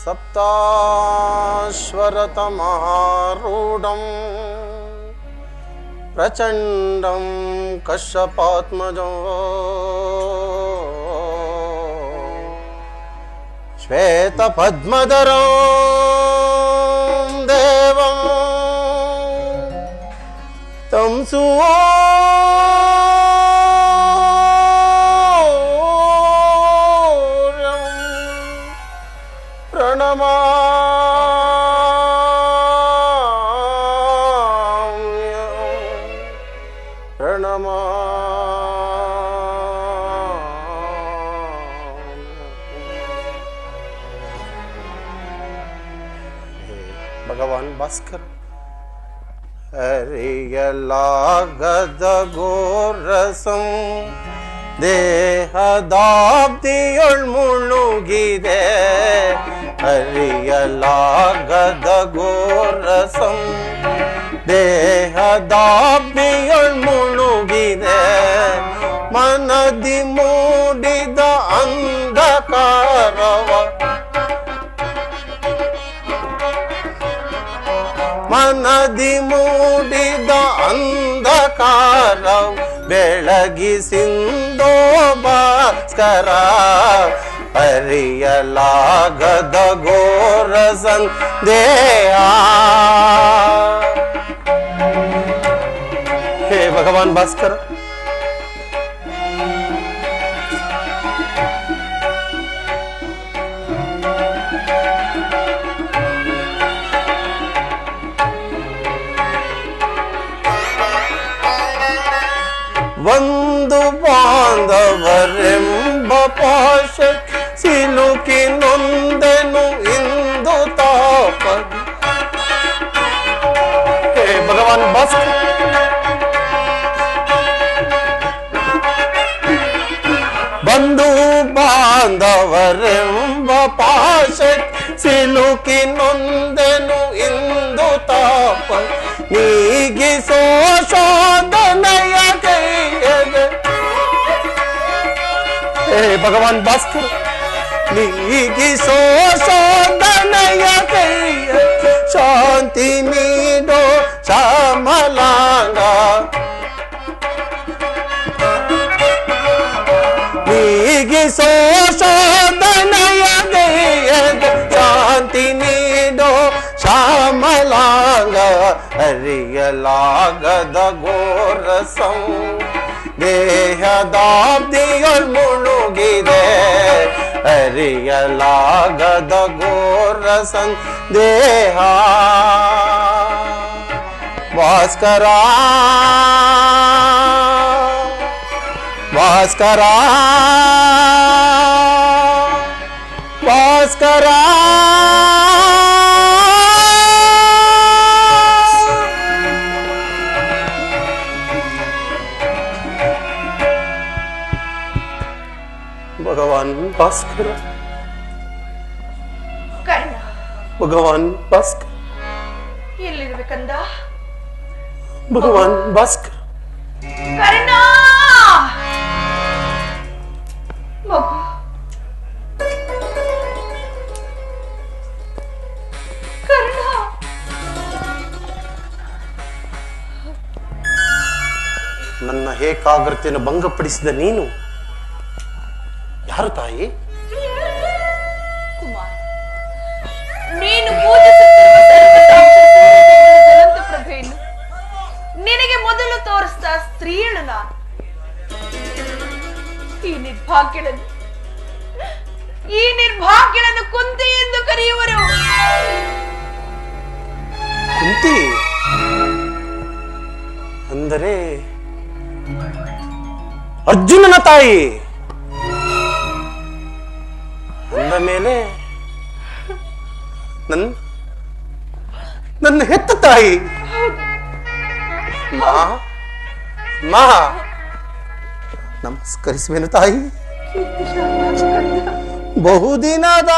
सप्ताश्वरतमारूढं प्रचण्डं कश्यपात्मजं श्वेतपद्मधरं देवं तं सूर्यं भगवान भास्कर हरियलागद घोरसं ದೇಹದಾಬ್ದಿಯೊಳ್ ಮುಳುಗಿದೆ ಹರಿಯಲಾಗದ ಘೋರಸಂ ದೇಹದಾಬ್ದಿಯೊಳ್ ಮುಳುಗಿದೆ ಮನದಿ ಮೂಡಿದ ಅಂಧಕಾರವ ಮನದಿ ಮೂಡಿದ ಅಂಧಕಾರವ ಬೆಳಗಿಸಿಂದೋ ಭಾಸ್ಕರ ಹರಿಯಲಾಗದ ಘೋರ ಸಂದೇಹ हे भगवान भास्कर ಒಂದು ಬಾಂಧವರೆಂಬ ಪಾಶ ಸಿಲುಕಿ ನೊಂದೆನು ಇಂದು ತಾಪ ಹೇ ಭಗವಾನ್ ಭಾಸ್ಕರ ಬಂಧು ಬಾಂಧವರೆಂಬ ಪಾಶ ಸಿಲುಕಿ ನೊಂದೆನು ಇಂದು ತಾಪ ನೀಗಿಸೋ ಶೋಧನೆಯ ಕೈಯದೆ ಹೇ ಭಗವಾನ್ ಭಾಸ್ಕರ ನೀಗಿಸೋ ಶೋಧನೆಯ ಕೈಯ ಶಾಂತಿ ನೀಡೋ ಶ್ಯಾಮಲಾಂಗ ನೀಗಿಸೋ ಶೋಧನೆಯ ಕೈಯದ ಶಾಂತಿ ನೀಡೋ ಶ್ಯಾಮಲಾಂಗ ಹರಿಯಲಾಗದ ಘೋರಸಂ ದೇಹದಾಬ್ದಿಯೊಳ್ ಮುಳುಗಿದೆ ಹರಿಯಲಾಗದ ಘೋರ ಸಂದೇಹ ಭಾಸ್ಕರ ಭಾಸ್ಕರ ಭಾಸ್ಕರ भगवान भास्कर ಕರ್ಣ भगवान भास्कर ಎಲ್ಲಿರುವೆ ಕಂದ भगवान भास्कर ಕರ್ಣ ಮಗು ಕರ್ಣ ನನ್ನ ಏಕಾಗ್ರತೆಯನ್ನು ಭಂಗಪಡಿಸಿದ ನೀನು ಯಾರು ತಾಯಿ? ಕುಮಾರ್, ನೀನು ಪೂಜಿಸುತ್ತಿರುವ ಜ್ವಲಂತ ಪ್ರಭೆಯನ್ನು ನಿನಗೆ ಮೊದಲು ತೋರಿಸಿದ ಸ್ತ್ರೀಯಳು ನಾನು. ಈ ನಿರ್ಭಾಗ್ಯಳನ್ನು ಕುಂತಿ ಎಂದು ಕರೆಯುವರು. ಕುಂತಿ ಅಂದರೆ ಅರ್ಜುನನ ತಾಯಿ ಅಂದ ಮೇಲೆ ನನ್ನ ಹೆತ್ತ ತಾಯಿ. ಮಾ ಮಾ ನಮಸ್ಕರಿಸುವೆನು ತಾಯಿ. ಬಹುದಿನದ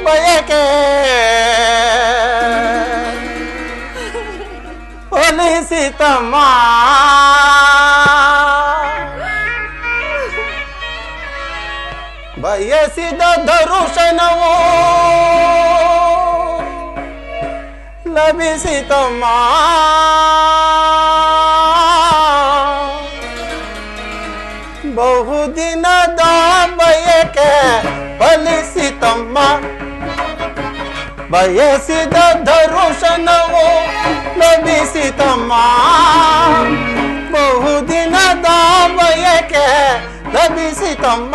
ಬಯಕೆ ಒಲಿಸಿತಮ್ಮ ಬಯಸಿದ ದರುಶನವೋ ಲಭಿಸಿತಮ್ಮ. ಬಹುದಿನದ ಬಯಕೆ ಫಲಿಸಿತಮ್ಮ. ಬಯಸಿದ ದರುಶನವೋ ಲಭಿಸಿತಮ್ಮ. ಬಹುದಿನದ ಬಯಕೆ ಲಭಿಸಿತಮ್ಮ.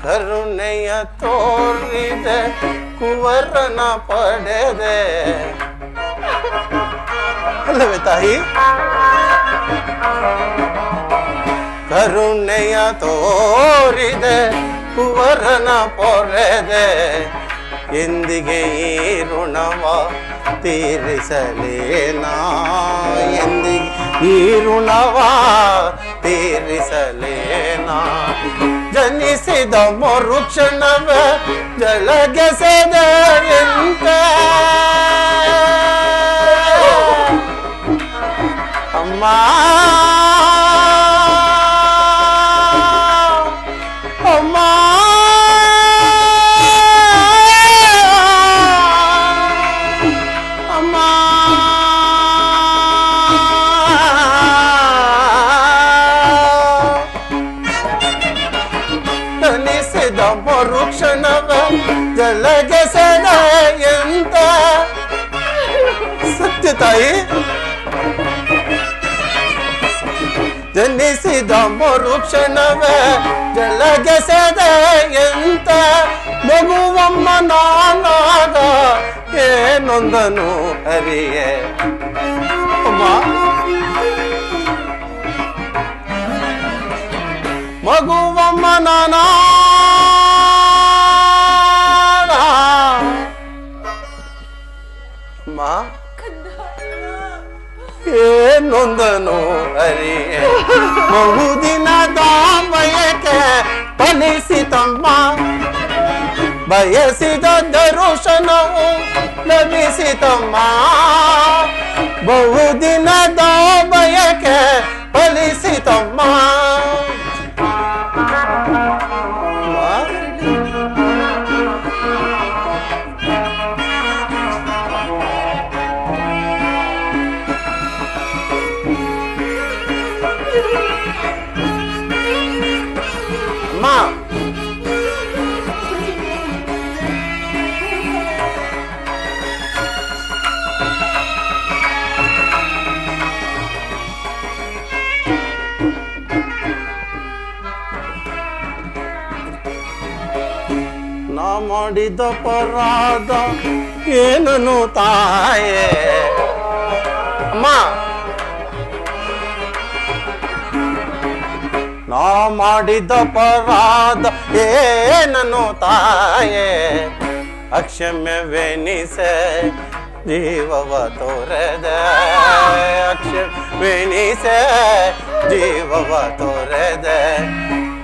ಕರುಣೆಯ ತೋರಿದೆ ಕುವರನ ಪಡೆದೆ ಅಲ್ಲವೇ ತಾಯಿ? ಕರುಣೆಯ ತೋರಿದೆ ಕುವರನ ಪೊರೆದೆ. ಎಂದಿಗೆ ಈ ಋಣವ ತೀರಿಸಲೇನಾ? ಎಂದಿಗೆ ಈ ಋಣವ ತೀರಿಸಲೇನಾ? ಜನಿಸಿದ ಮರುಕ್ಷಣವ ಜಲಗೆಸೆದ ಎಂತ ಅಮ್ಮ. ಅಮ್ಮ ಅಮ್ಮ ಜನಿಸಿದ ಮರುಕ್ಷಣವ ಜಲಗೆಸೆದ ಎಂತ ಸತ್ಯ ತಾಯಿ. ಜನಿಸಿದ ಮರುಕ್ಷಣವ ಜಲಗೆಸೆದ ಎಂತ ಮಗುವಮ್ಮ ನಾನಾಗ ಏನೊಂದನು ಹರಿಯೇ ಅಮ್ಮ. ಮಗುವಮ್ಮ ನಾನಾಗ ಅಮ್ಮ ಏನೊಂದನು ಹರಿಯೇ. ಬಹುದಿನದ ಬಯಕೆ ಫಲಿಸಿತಮ್ಮ. ಬಯಸಿದ ದರುಶನವು ಲಭಿಸಿತಮ್ಮ. ಬಹುದಿನದ ಬಯಕೆ ಫಲಿಸಿತಮ್ಮ. ನಾ ಮಾಡಿದ ಅಪರಾಧ ಏನನು ತಾಯೇ ಅಮ್ಮ. ನಾ ಮಾಡಿದ ಅಪರಾಧ ಏನನು ತಾಯೇ. ಅಕ್ಷಮ್ಯವೆನಿಸೆ ಜೀವವ ತೋರೆದೆ. ಅಕ್ಷಮ್ಯವೆನಿಸೆ ಜೀವವ ತೋರೆದೆ.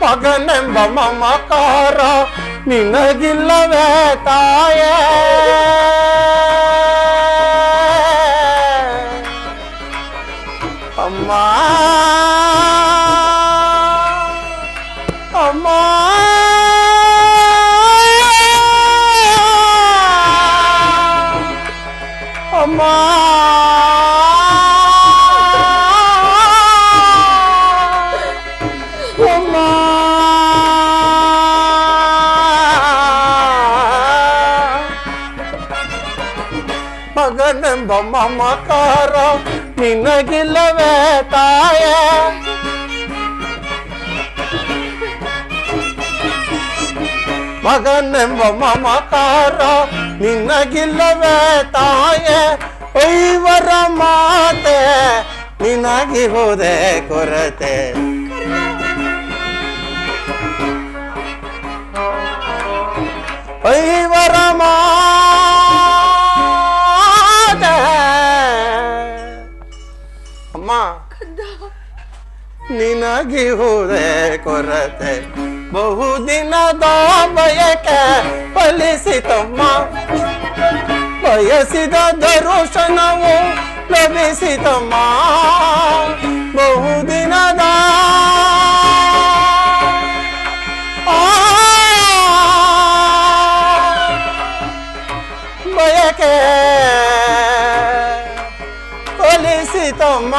ಮಗನೆಂಬ ಮಮಕಾರ ನಿನಗಿಲ್ಲವೇ ತಾಯೇ. ಅಮ್ಮ ಅಮ್ಮ ಅಮ್ಮ ಅಮ್ಮ ಮಗನೆಂಬ ಮಮಕಾರ ನಿನಗಿಲ್ಲವೇ ತಾಯೇ. ಮಗನೆಂಬ ಮಮಕಾರ ನಿನಗಿಲ್ಲವೇ ತಾಯೇ. ಐವರ ಮಾತೆ ನಿನಗಿಹುದೇ ಕೊರತೆ. ಐವರ ಮಾತೆ ಅಮ್ಮ ನಿನಗಿಹುದೇ ಕೊರತೆ ಬಹುದಿನದ ಬಯಕೆ ಫಲಿಸಿತಮ್ಮ ಬಯಸಿದ ದರ್ಶನವು ಲಭಿಸಿತಮ್ಮ ಬಹುದಿನದ ಬಯಕೆ ಫಲಿಸಿತಮ್ಮ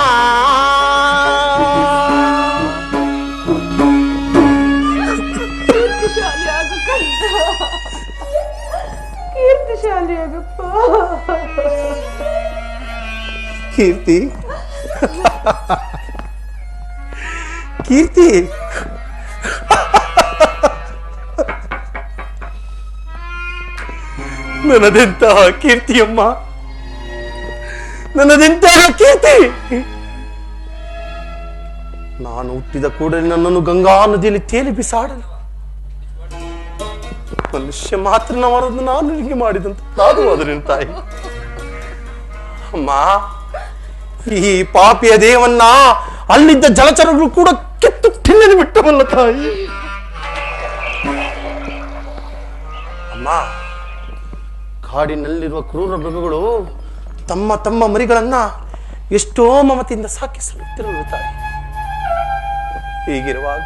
ಕೀರ್ತಿಶಾಲಿಯಾಗಪ್ಪ ಕೀರ್ತಿ ಕೀರ್ತಿ ನನ್ನದೆಂತಹ ಕೀರ್ತಿಯಮ್ಮ ನನ್ನದೆಂತಹ ಕೀರ್ತಿ ನಾನು ಹುಟ್ಟಿದ ಕೂಡಲೇ ನನ್ನನ್ನು ಗಂಗಾ ನದಿಯಲ್ಲಿ ತೇಲಿ ಬಿಸಾಡಲು ಮನುಷ್ಯ ಮಾತ್ರ ನವರನ್ನು ನಾನು ನಿನಗೆ ಮಾಡಿದಂತ ಸಾಧುವಾದ ತಾಯಿ ಅಮ್ಮ ಈ ಪಾಪಿಯ ದೇವನ್ನ ಅಲ್ಲಿದ್ದ ಜಲಚರಗಳು ಕೂಡ ಕಿತ್ತು ತಿನ್ನಲು ಬಿಟ್ಟವಲ್ಲ ತಾಯಿ ಅಮ್ಮ ಕಾಡಿನಲ್ಲಿರುವ ಕ್ರೂರ ಮೃಗಗಳು ತಮ್ಮ ತಮ್ಮ ಮರಿಗಳನ್ನ ಎಷ್ಟೋ ಮಮತೆಯಿಂದ ಸಾಕಿಸುತ್ತಿರುವ ತಾಯಿ ಹೀಗಿರುವಾಗ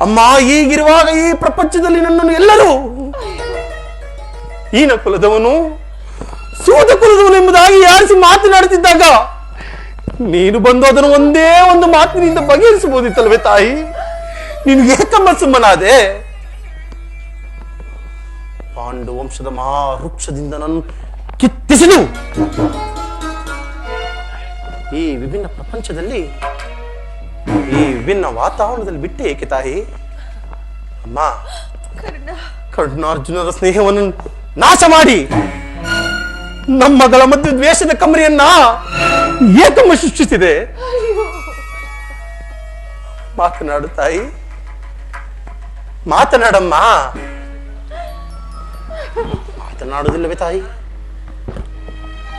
ಅಮ್ಮ ಹೀಗಿರುವಾಗ ಈ ಪ್ರಪಂಚದಲ್ಲಿ ನನ್ನನ್ನು ಎಲ್ಲರೂ ಈನ ಕುಲದವನು ಸೂತ ಕುಲದವನು ಎಂಬುದಾಗಿ ಯಾರಿಸಿ ಮಾತನಾಡುತ್ತಿದ್ದಾಗ ನೀನು ಬಂದು ಅದನ್ನು ಒಂದೇ ಒಂದು ಮಾತಿನಿಂದ ಬಗೆಹರಿಸಬಹುದಿತ್ತಲ್ವೇ ತಾಯಿ ನೀನು ಏಕಮ್ಮ ಸುಮ್ಮನಾದೆ ಪಾಂಡು ವಂಶದ ಮಹಾವೃಕ್ಷದಿಂದ ನಾನು ಕಿತ್ತಿಸಿದು ಈ ವಿಭಿನ್ನ ಪ್ರಪಂಚದಲ್ಲಿ ಈ ವಿಭಿನ್ನ ವಾತಾವರಣದಲ್ಲಿ ಬಿಟ್ಟೆ ಏಕೆ ತಾಯಿ ಅಮ್ಮ ಕರ್ಣಾರ್ಜುನರ ಸ್ನೇಹವನ್ನು ನಾಶ ಮಾಡಿ ನಮ್ಮಗಳ ಮಧ್ಯೆ ದ್ವೇಷದ ಕಮರಿಯನ್ನ ಏಕಮ್ಮ ಸೃಷ್ಟಿಸಿದೆ ಮಾತನಾಡು ತಾಯಿ ಮಾತನಾಡಮ್ಮ ಮಾತನಾಡುವುದಿಲ್ಲವೇ ತಾಯಿ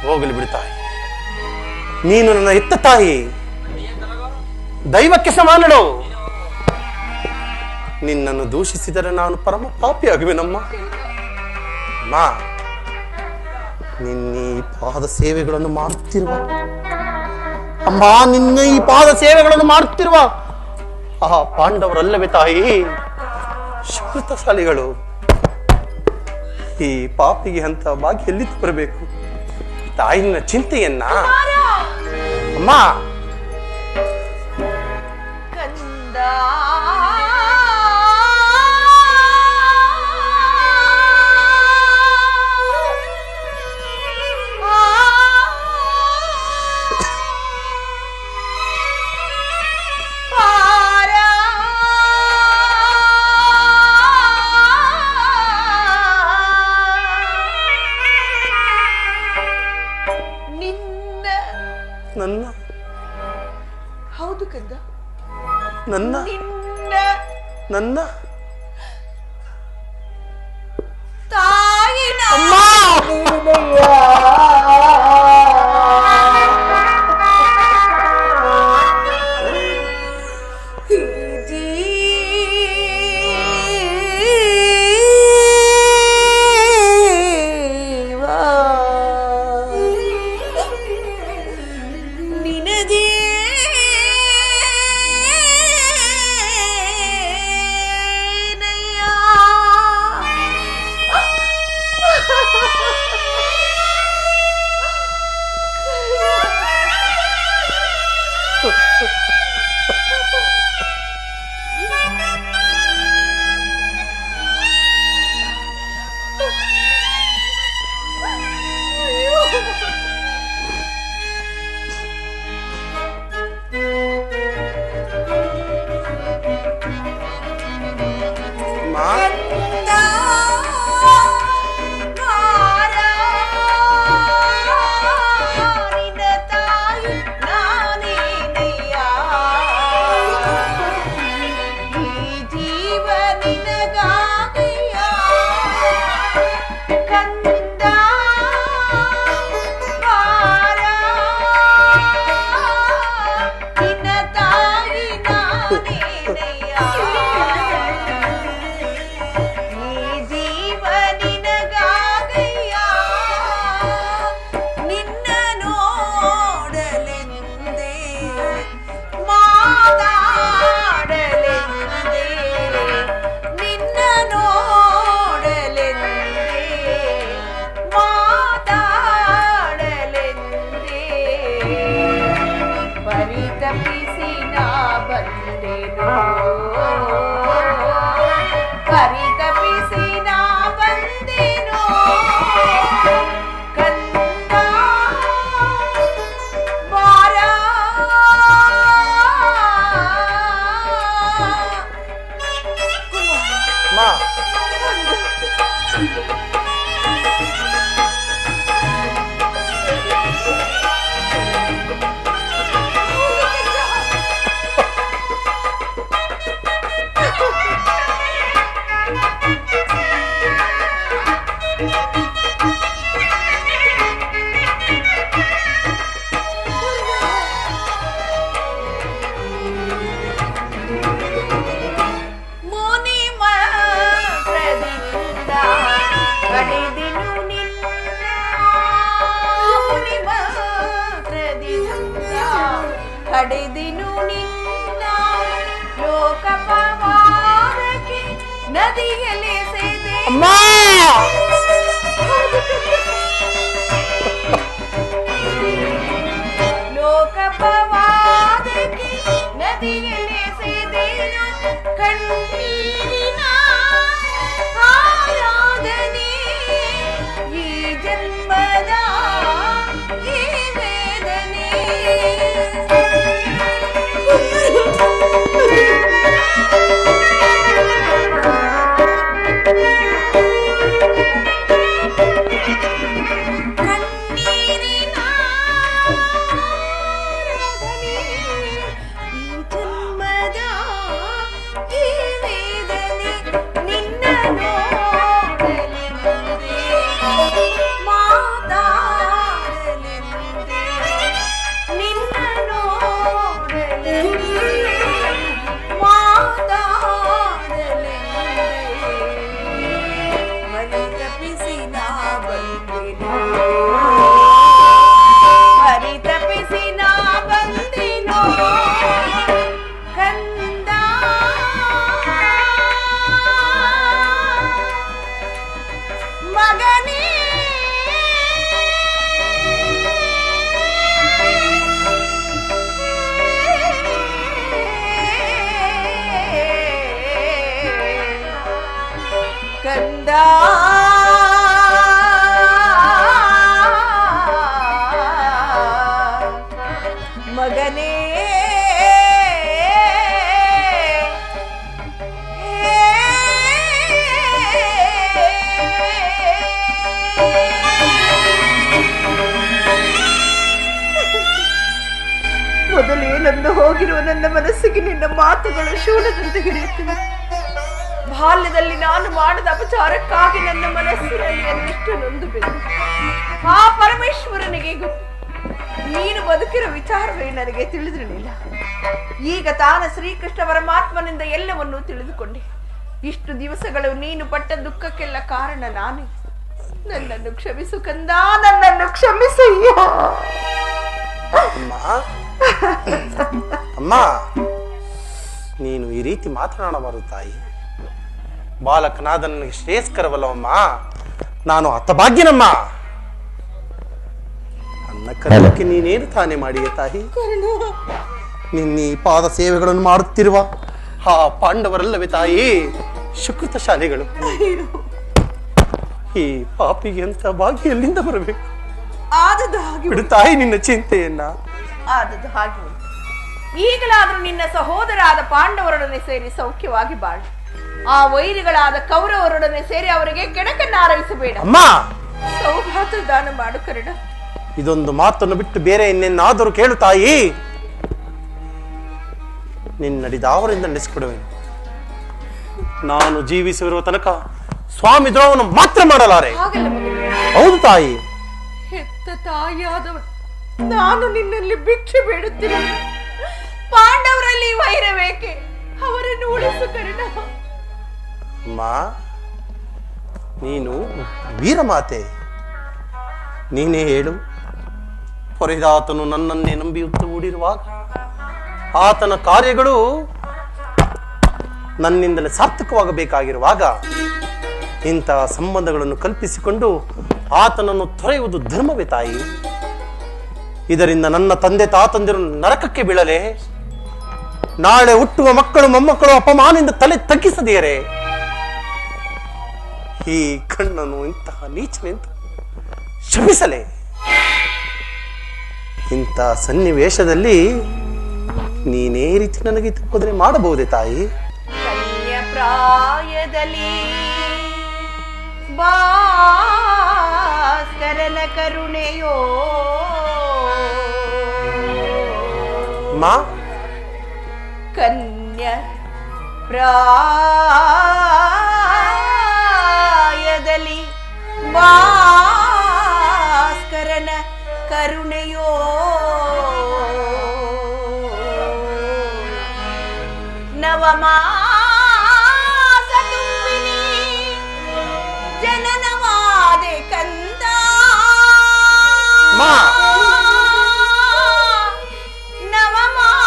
ಹೋಗಲಿ ಬಿಡು ತಾಯಿ ನೀನು ನನ್ನ ಎತ್ತ ತಾಯಿ ದೈವಕ್ಕೆ ಸಮಾನಳು ನಿನ್ನನ್ನು ದೂಷಿಸಿದರೆ ನಾನು ಪರಮ ಪಾಪಿಯಾಗುವೆನಮ್ಮ ಅಮ್ಮ ನಿನ್ನ ಈ ಪಾದ ಸೇವೆಗಳನ್ನು ಮಾಡುತ್ತಿರುವ ಅಮ್ಮ ನಿನ್ನ ಈ ಪಾದ ಸೇವೆಗಳನ್ನು ಮಾಡುತ್ತಿರುವ ಆ ಪಾಂಡವರಲ್ಲವೇ ತಾಯಿ ಶ್ರುತಶಾಲಿಗಳು ಈ ಪಾಪಿಗೆ ಅಂತ ಭಾಗ್ಯ ಎಲ್ಲಿ ಬರಬೇಕು ತಾಯಿನ ಚಿಂತೆಯನ್ನ ಅಮ್ಮ ನನ್ನ ಹೌದು ಕಂದ ನನ್ನ ನನ್ನ ತಾಯಿನ ಪಡೆದಿನು ನಿನ್ನ ಲೋಕಪವಾದಕ್ಕೆ ನದಿಯಲ್ಲಿ ಸೇದೆ ಲೋಕಪವಾದಕ್ಕೆ ನದಿಯಲ್ಲಿ ಸೇದೇನು ಕಣ್ಣೀರಿನ ಆರಾಧನೆ ಈ ಜನ್ಮದ ಈ ವೇದನೆ ಕಣ್ಣೀರಿನ ಆರಾಧನೆ ಈ ಜನ್ಮದ ಈ ವೇದನೆ ನಿನ್ನ ನೋಡಲೆಂದೇ ಮಾತಾಡಲೆಂದೇ ನಿನ್ನ ನೋಡಲೆಂದೇ ಮಾತಾಡಲೆಂದೇ ಮನೆ ತಪ್ಪಿಸಿ ನಾ ಬಂದೆನು ಮರಿ ತಪ್ಪಿಸಿ ನಾ ಬಂದೆನು ಕಂದ ಮಗನೇ ಕಂದ ಮಗನೇ ಮೊದಲೇನೆಂದು ಹೋಗಿರುವ ನನ್ನ ಮನಸ್ಸಿಗೆ ನಿನ್ನ ಮಾತುಗಳು ಶೂಲದಂತೆ ಹಿಡಿಯುತ್ತಿವೆ. ಬಾಲ್ಯದಲ್ಲಿ ನಾನು ಮಾಡಿದ ಅಪಚಾರಕ್ಕಾಗಿ ನನ್ನ ಮನಸ್ಸಿನಲ್ಲಿ ಅನ್ನಿಷ್ಟು ನೊಂದು ಬಿದ್ದು ಆ ಪರಮೇಶ್ವರನಿಗೆ ಗೊತ್ತು. ನೀನು ಬದುಕಿರೋ ವಿಚಾರವೇ ನನಗೆ ತಿಳಿದಿರಲಿಲ್ಲ. ಈಗ ತಾನ ಶ್ರೀಕೃಷ್ಣ ಪರಮಾತ್ಮನಿಂದ ಎಲ್ಲವನ್ನೂ ತಿಳಿದುಕೊಂಡೆ. ಇಷ್ಟು ದಿವಸಗಳು ನೀನು ಪಟ್ಟ ದುಃಖಕ್ಕೆಲ್ಲ ಕಾರಣ ನಾನೇ. ನನ್ನನ್ನು ಕ್ಷಮಿಸು ಕಂದ, ನನ್ನನ್ನು ಕ್ಷಮಿಸಯ್ಯ. ಅಮ್ಮ, ನೀನು ಈ ರೀತಿ ಮಾತನಾಡಬಾರದು ತಾಯಿ. ಬಾಲಕನಾದ ನನಗೆ ಶ್ರೇಯಸ್ಕರವಲ್ಲವಮ್ಮ. ನಾನು ಹತಭಾಗ್ಯನಮ್ಮ. ನನ್ನ ಕರ್ಮಕ್ಕೆ ನೀನೇನು ತಾನೇ ಮಾಡಿಯೇ ತಾಯಿ? ನಿನ್ನ ಈ ಪಾದ ಸೇವೆಗಳನ್ನು ಮಾಡುತ್ತಿರುವ ಆ ಪಾಂಡವರಲ್ಲವೇ ತಾಯಿ ಸುಕೃತ ಶಾಲೆಗಳು? ಈ ಪಾಪಿಗೆ ಅಂತ ಭಾಗ್ಯ ಎಲ್ಲಿಂದ ಬರಬೇಕು? ಆದದ್ದು ಹಾಗೆ ಬಿಡು ತಾಯಿ ನಿನ್ನ ಚಿಂತೆಯನ್ನ. ಆದದ್ದು ಹಾಗೆ ಈಗಲಾದ್ರೂ ನಿನ್ನ ಸಹೋದರಾದ ಪಾಂಡವರೊಡನೆ ಸೇರಿ ಸೌಖ್ಯವಾಗಿ ಬಾಳು. ಆ ವೈರಿಗಳಾದ ಕೌರವರೊಡನೆ ಸೇರಿ ಅವರಿಗೆ ಕೆಣಕನ್ನು ಆರೈಸಬೇಡ. ಅಮ್ಮ, ಸೌಭಾಗ್ಯ ದಾನ ಮಾಡು ಕರ್ಣ. ಇದೊಂದು ಮಾತನ್ನು ಬಿಟ್ಟು ಬೇರೆ ಇನ್ನೇನಾದರೂ ಕೇಳು ತಾಯಿ. ನಿನ್ನಡಿದಾವರಿಂದ ನಡೆಸಿಕೊಡುವೆನು. ನಾನು ಜೀವಿಸಿರುವ ತನಕ ಸ್ವಾಮಿ ದ್ರೋಹವನ್ನು ಮಾತ್ರ ಮಾಡಲಾರೆ. ಹೌದು ತಾಯಿ. ಹೆತ್ತ ತಾಯಿಯಾದವ ನಾನು ನಿನ್ನಲ್ಲಿ ಭಿಕ್ಷೆ ಬೇಡುತ್ತೇನೆ. ಪಾಂಡವರಲ್ಲಿ ವೈರವೇಕೆ? ಅವರನ್ನು ಉಳಿಸು ಕರ್ಣ. ಅಮ್ಮ, ನೀನು ವೀರಮಾತೆ. ನೀನೇ ಹೇಳು. ಹೊರೆದಾತನು ನನ್ನನ್ನೇ ನಂಬಿಯುತ್ತ ಹೂಡಿರುವಾಗ ಆತನ ಕಾರ್ಯಗಳು ನನ್ನಿಂದಲೇ ಸಾರ್ಥಕವಾಗಬೇಕಾಗಿರುವಾಗ ಇಂತಹ ಸಂಬಂಧಗಳನ್ನು ಕಲ್ಪಿಸಿಕೊಂಡು ಆತನನ್ನು ತೊರೆಯುವುದು ಧರ್ಮವೇ ತಾಯಿ? ಇದರಿಂದ ನನ್ನ ತಂದೆ ತಾತಂದಿರು ನರಕಕ್ಕೆ ಬೀಳಲೆ? ನಾಳೆ ಹುಟ್ಟುವ ಮಕ್ಕಳು ಮೊಮ್ಮಕ್ಕಳು ಅಪಮಾನದಿಂದ ತಲೆ ತಗ್ಗಿಸದಿಯರೆ? ಈ ಕಣ್ಣನು ಇಂತಹ ನೀಚನೆಂತ ಶಪಿಸಲೇ? ಇಂಥ ಸನ್ನಿವೇಶದಲ್ಲಿ ನೀನೇ ರೀತಿ ನನಗೆ ತಪ್ಪದ್ರೆ ಮಾಡಬಹುದೇ ತಾಯಿ? ಕನ್ಯ ಪ್ರಾಯದಲ್ಲಿ ಭಾಸ್ಕರನ ಕರುಣೆಯೋ ಮಾ, ಕನ್ಯ ಪ್ರಾಯದಲ್ಲಿ ಭಾಸ್ಕರನ ಕರುಣೆಯೋ ನವಮಾಸ ತುಂಬಿನಿ ಜನನವಾದೆ ಕಂದ. ನವಮಾಸ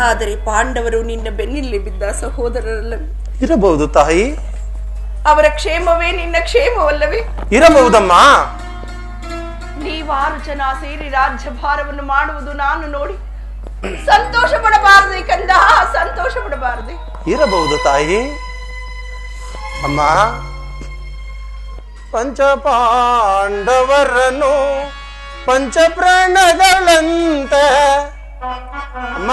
ಆದರೆ ಪಾಂಡವರು ನಿನ್ನ ಬೆನ್ನಿಲ್ಲಿ ಬಿದ್ದ ಸಹೋದರರಲ್ಲವೇ? ಇರಬಹುದು ತಾಯಿ. ಅವರ ಕ್ಷೇಮವೇ ನಿನ್ನ ಕ್ಷೇಮವಲ್ಲವೇ? ಇರಬಹುದಮ್ಮ. ನೀವಾರು ಜನ ಸೇರಿ ರಾಜ್ಯಭಾರವನ್ನು ಮಾಡುವುದು ನಾನು ನೋಡಿ ಸಂತೋಷ ಪಡಬಾರದೆ ಕಂದ, ಸಂತೋಷ ಪಡಬಾರದೆ? ಇರಬಹುದು ತಾಯಿ. ಅಮ್ಮ, ಪಂಚಪಾಂಡವರನ್ನು ಪಂಚಪ್ರಾಣಗಳಂತೆ ಅಮ್ಮ,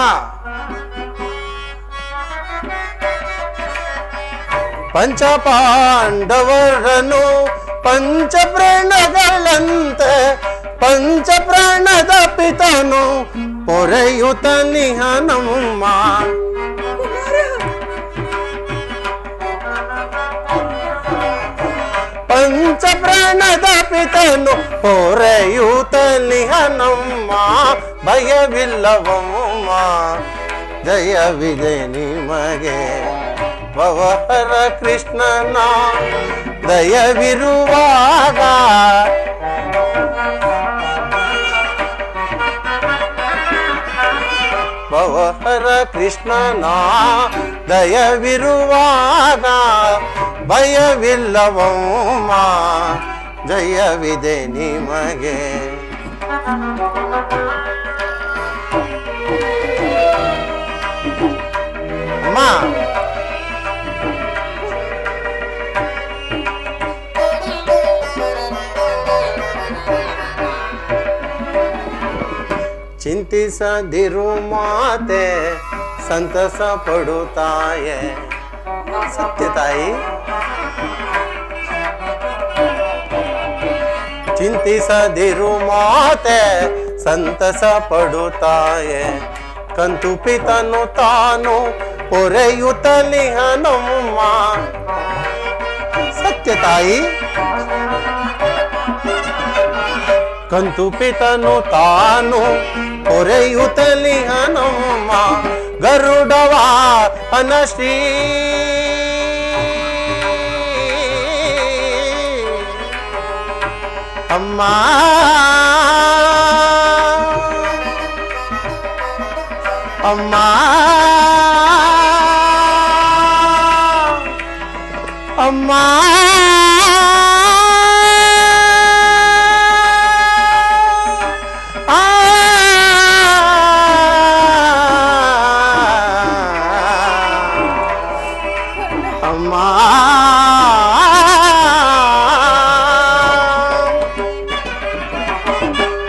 ಪಂಚಪಾಂಡವರನ್ನು ಪಂಚಪ್ರಾಣಗಳಂತೆ ಪಂಚಪ್ರಾಣದ ಪಿತನು ಪೊರೆಯುತ ನಿಹನಮ್ಮ. ಪಂಚಪ್ರಾಣದ ಪಿತನು ಪೊರೆಯುತ ನಿಹನಮ್ಮ. ಭಯವಿಲ್ಲವಮ್ಮ, ಜಯವಿದೆ ನಿಮಗೆ ಭವಹರ ಕೃಷ್ಣನ ದಯವಿರುವಾಗ. ಭವಹರ ಕೃಷ್ಣನ ದಯವಿರುವಾಗ ಭಯವಿಲ್ಲವಮ್ಮ, ಜಯವಿದೆ ನಿಮಗೆ. ಅಮ್ಮ, ಚಿಂತಿಸದಿರು ಮಾತೆ ಸಂತಸ ಪಡುತ್ತಾಯೆ. ಸತ್ಯ ತಾಯಿ. ಚಿಂತಿಸದಿರು ಮಾತೆ ಸಂತಸ ಪಡುತ್ತಾಯೆ. ಕಂತು ಪಿತನು ತಾನು ಪೊರೆಯುತ್ತಲಿಹನಮ್ಮ. ಸತ್ಯ ತಾಯಿ. ಕಂತು ಪಿತನು ತಾನು ಪೊರೆಯುತ್ತಲಿಹನಮ್ಮ. ಗರುಡವಾ ಅನಶ್ರೀ ಅಮ್ಮ, ಅಮ್ಮ, ಅಮ್ಮ,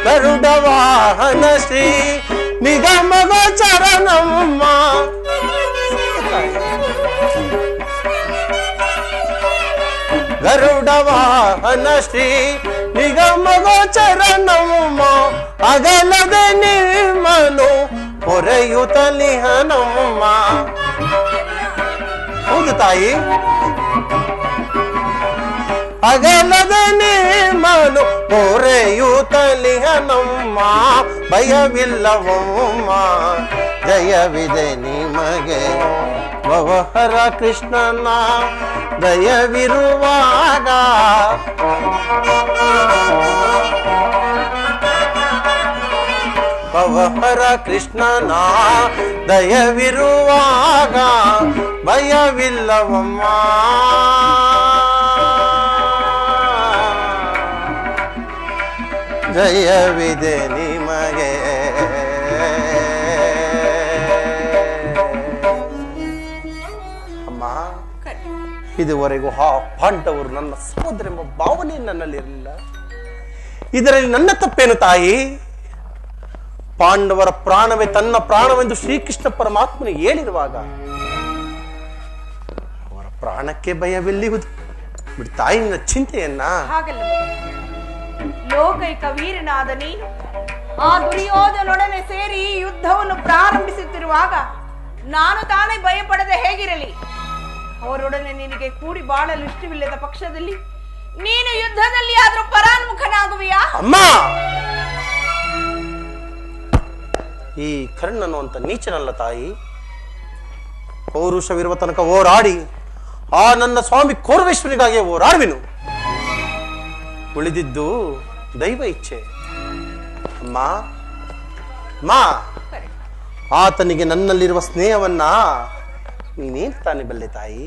ಗರುಡವಾಹನ ಶ್ರೀ ನಿಗಮಗ ಚರಣಮ್ಮ. ಗರುಡವಾಹನ ಶ್ರೀ ನಿಗಮಗ ಚರಣಮ್ಮ. ಅಗಲದ ನಿಮ್ಮನು ಪೊರೆಯುತ್ತಲಿಹನಮ್ಮ. ಹೌದು ತಾಯಿ. ಅಗಲದ ನಿಮ್ಮನು ಪೊರೆಯುತ್ತಲಿಹನಮ್ಮ. ಭಯವಿಲ್ಲವಮ್ಮ, ಜಯವಿದೆ ನಿಮಗೆ ಭವಹರ ಕೃಷ್ಣನ ದಯವಿರುವಾಗ. ಭವಹರ ಕೃಷ್ಣನ ದಯವಿರುವಾಗ ಭಯವಿಲ್ಲವಮ್ಮ. ಜಯವಿದೆ ನಿಮಗೆ. ಅಮ್ಮ, ಇದುವರೆಗೂ ಪಾಂಡವರು ನನ್ನ ಸಹೋದರೆಂಬ ಭಾವನೆ ನನ್ನಲ್ಲಿರಲಿಲ್ಲ. ಇದರಲ್ಲಿ ನನ್ನ ತಪ್ಪೇನು ತಾಯಿ? ಪಾಂಡವರ ಪ್ರಾಣವೇ ತನ್ನ ಪ್ರಾಣವೆಂದು ಶ್ರೀಕೃಷ್ಣ ಪರಮಾತ್ಮನಿಗೆ ಹೇಳಿರುವಾಗ ಅವರ ಪ್ರಾಣಕ್ಕೆ ಭಯವೆಲ್ಲಿಹುದು? ಬಿಡು ತಾಯಿ ನಿನ್ನ ಚಿಂತೆಯನ್ನ. ಹಾಗಲ್ಲ, ಲೋಕೈಕ ವೀರನಾದ ನೀನು ಆ ದುರ್ಯೋಧನೊಡನೆ ಸೇರಿ ಯುದ್ಧವನ್ನು ಪ್ರಾರಂಭಿಸುತ್ತಿರುವಾಗ ನಾನು ತಾನೇ ಭಯಪಡದೆ ಹೇಗಿರಲಿ? ಅವರೊಡನೆ ನಿನಗೆ ಕೂಡಿ ಬಾಳಲು ಇಷ್ಟವಿಲ್ಲದ ಪಕ್ಷದಲ್ಲಿ ನೀನು ಯುದ್ಧದಲ್ಲಿ ಆದ್ರೂ ಪರಾನ್ಮುಖನಾಗುವಿಯಾ? ಅಮ್ಮ, ಈ ಕರ್ಣನು ಅಂತ ನೀಚನಲ್ಲ ತಾಯಿ. ಪೌರುಷವಿರುವ ತನಕ ಹೋರಾಡಿ ಆ ನನ್ನ ಸ್ವಾಮಿ ಕೌರವೇಶ್ವರಿಗಾಗಿ ಹೋರಾಡುವೆನು. ಉಳಿದಿದ್ದು ದೈವ ಇಚ್ಛೆ. ಅಮ್ಮ, ಆತನಿಗೆ ನನ್ನಲ್ಲಿರುವ ಸ್ನೇಹವನ್ನ ನೀನೇನು ತಾನೇ ಬಲ್ಲೆ ತಾಯಿ?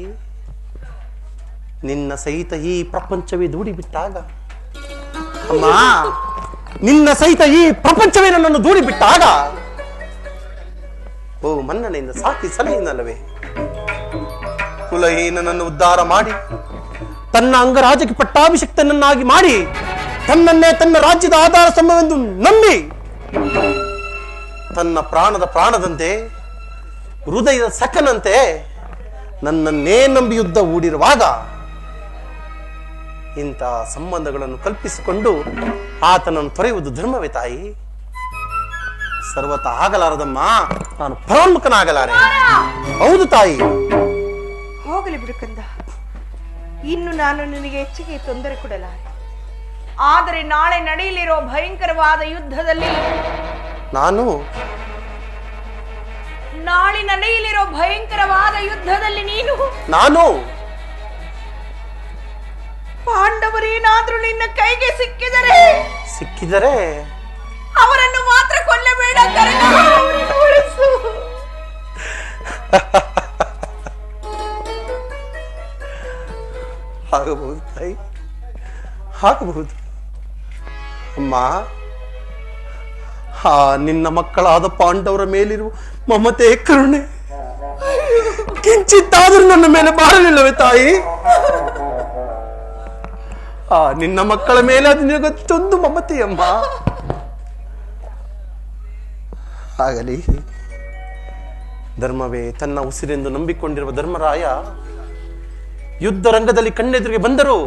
ನಿನ್ನ ಸಹಿತ ಈ ಪ್ರಪಂಚವೇ ದೂಡಿ ಬಿಟ್ಟಾಗ, ಅಮ್ಮ, ನಿನ್ನ ಸಹಿತ ಈ ಪ್ರಪಂಚವೇ ನನ್ನನ್ನು ದೂಡಿ ಬಿಟ್ಟಾಗ, ಓ ಮನ್ನಣೆಯಿಂದ ಸಾಕಿ ಸಲಹಿನಲ್ಲವೇ ಕುಲಹೀನನನ್ನು ಉದ್ಧಾರ ಮಾಡಿ ತನ್ನ ಅಂಗರಾಜಕ್ಕೆ ಪಟ್ಟಾಭಿಷಕ್ತನನ್ನಾಗಿ ಮಾಡಿ ತನ್ನನ್ನೇ ತನ್ನ ರಾಜ್ಯದ ಆಧಾರ ಸ್ತಂಭವೆಂದು ನಂಬಿ ತನ್ನ ಪ್ರಾಣದ ಪ್ರಾಣದಂತೆ ಹೃದಯದ ಸಖನಂತೆ ನನ್ನನ್ನೇ ನಂಬಿ ಯುದ್ಧ ಹೂಡಿರುವಾಗ ಇಂಥ ಸಂಬಂಧಗಳನ್ನು ಕಲ್ಪಿಸಿಕೊಂಡು ಆತನನ್ನು ತೊರೆಯುವುದು ಧರ್ಮವೇ ತಾಯಿ? ಸರ್ವತ ಆಗಲಾರದಮ್ಮ, ನಾನು ಪರಾನ್ಮುಖನಾಗಲಾರೆ. ಹೌದು ತಾಯಿ. ಹೋಗಲಿ ಬಿಡು ಕಂದ, ಇನ್ನು ನಾನು ನಿನಗೆ ಹೆಚ್ಚಿಗೆ ತೊಂದರೆ ಕೊಡಲಾರೆ. ಆದರೆ ನಾಳೆ ನಡೆಯಲಿರೋ ಭಯಂಕರವಾದ ಯುದ್ಧದಲ್ಲಿ ನಾಳೆ ನಡೆಯಲಿರೋ ಭಯಂಕರವಾದ ಯುದ್ಧದಲ್ಲಿ ನಾನು ಪಾಂಡವರೇನಾದ್ರೂ ನಿನ್ನ ಕೈಗೆ ಸಿಕ್ಕಿದರೆ ಅವರನ್ನು ಮಾತ್ರ ಕೊಲ್ಲಬೇಡ, ಉಳಿಸು. ಆಗಬಹುದು ತಾಯಿ, ಆಗಬಹುದು ಅಮ್ಮ. ನಿನ್ನ ಮಕ್ಕಳಾದ ಪಾಂಡವರ ಮೇಲಿರುವ ಮಮತೆ ಕರುಣೆ ಕಿಂಚಿತ್ತಾದರೂ ನನ್ನ ಮೇಲೆ ಬಾರಲಿಲ್ಲವೇ ತಾಯಿ? ನಿನ್ನ ಮಕ್ಕಳ ಮೇಲೆ ಅದು ನಿನಗೊತ್ತೊಂದು ಮಮತೆಯಮ್ಮ. ಆಗಲಿ. ಧರ್ಮವೇ ತನ್ನ ಉಸಿರೆಂದು ನಂಬಿಕೊಂಡಿರುವ ಧರ್ಮರಾಯ ಯುದ್ಧ ರಂಗದಲ್ಲಿ ಕಣ್ಣೆದುರಿಗೆ ಬಂದರೂ